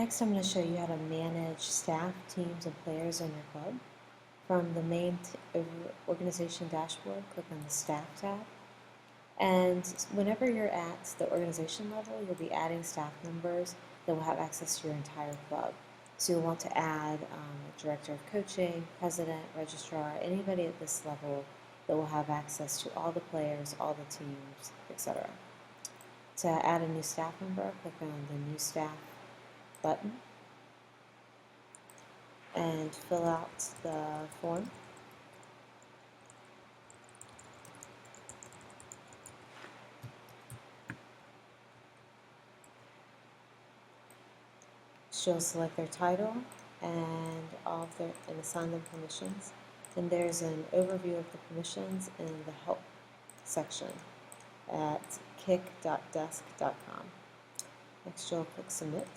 Next, I'm going to show you how to manage staff, teams, and players in your club. From the main organization dashboard, click on the Staff tab. And whenever you're at the organization level, you'll be adding staff members that will have access to your entire club. So you'll want to add a director of coaching, president, registrar, anybody at this level that will have access to all the players, all the teams, etc. To add a new staff member, click on the New Staff button and fill out the form. She'll select their title and assign them permissions. And there's an overview of the permissions in the help section at kick.desk.com. Next, you'll click submit.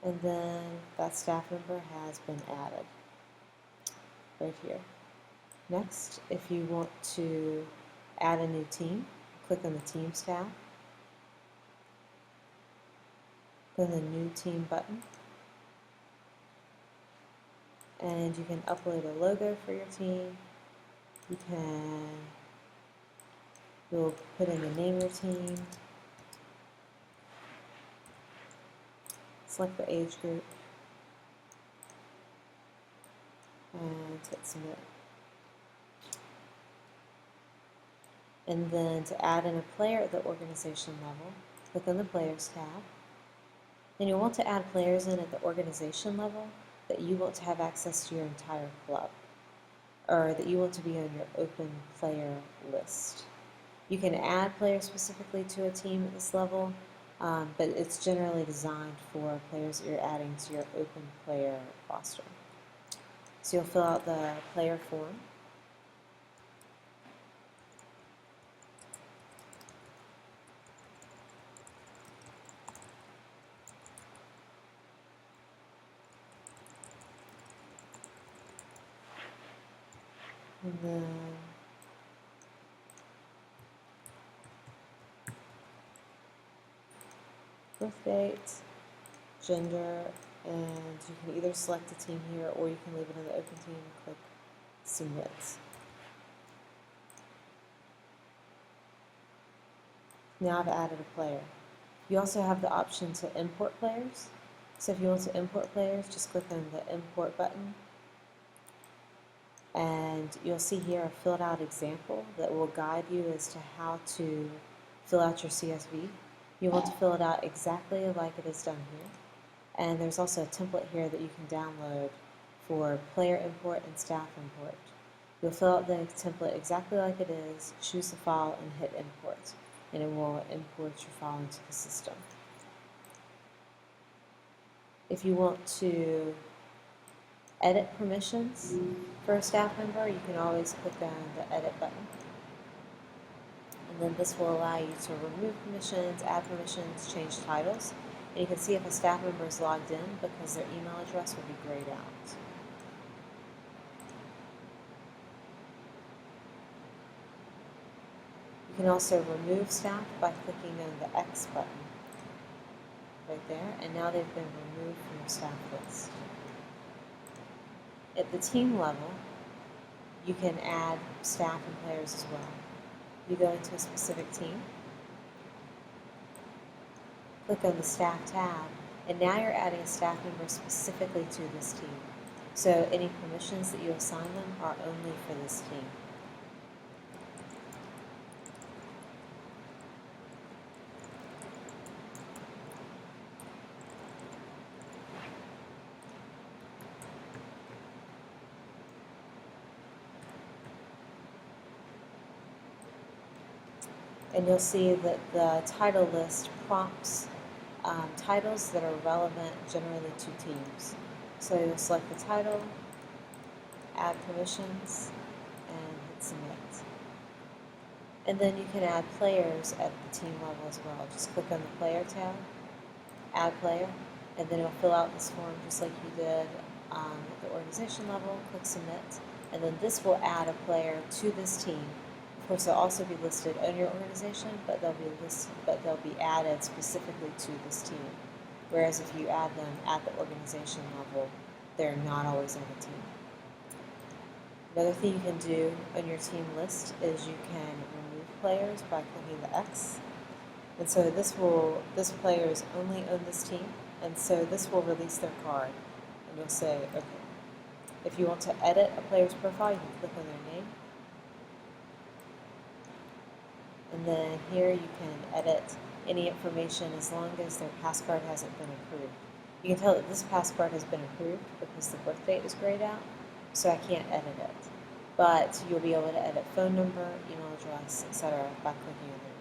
And then that staff member has been added right here. Next, if you want to add a new team, click on the Teams tab. Click on the New Team button. And you can upload a logo for your team. You'll put in the name of your team. Select the age group. And hit submit. And then to add in a player at the organization level, click on the Players tab. Then you'll want to add players in at the organization level that you want to have access to your entire club, or that you want to be on your open player list. You can add players specifically to a team at this level, but it's generally designed for players that you're adding to your open player roster. So you'll fill out the player form. And then birth date, gender, and you can either select a team here or you can leave it in the open team and click submit. Now I've added a player. You also have the option to import players. So if you want to import players, just click on the import button. And you'll see here a filled out example that will guide you as to how to fill out your CSV. You want to fill it out exactly like it is done here. And there's also a template here that you can download for player import and staff import. You'll fill out the template exactly like it is, choose the file, and hit import. And it will import your file into the system. If you want to edit permissions for a staff member, you can always click on the edit button. And then this will allow you to remove permissions, add permissions, change titles. And you can see if a staff member is logged in because their email address will be grayed out. You can also remove staff by clicking on the X button right there, and now they've been removed from your staff list. At the team level, you can add staff and players as well. You go into a specific team, click on the Staff tab, and now you're adding a staff member specifically to this team. So any permissions that you assign them are only for this team. And you'll see that the title list prompts titles that are relevant generally to teams. So you'll select the title, add permissions, and hit submit. And then you can add players at the team level as well. Just click on the Player tab, Add Player, and then it'll fill out this form just like you did at the organization level. Click Submit, and then this will add a player to this team Of course, they'll also be listed on your organization, but they'll be added specifically to this team. Whereas if you add them at the organization level, they're not always on the team. Another thing you can do on your team list is you can remove players by clicking the X. And so this player is only on this team, and so this will release their card. And you'll say, okay. If you want to edit a player's profile, you can click on their name. And then here you can edit any information as long as their pass card hasn't been approved. You can tell that this pass card has been approved because the birth date is grayed out, so I can't edit it. But you'll be able to edit phone number, email address, etc. by clicking on their name.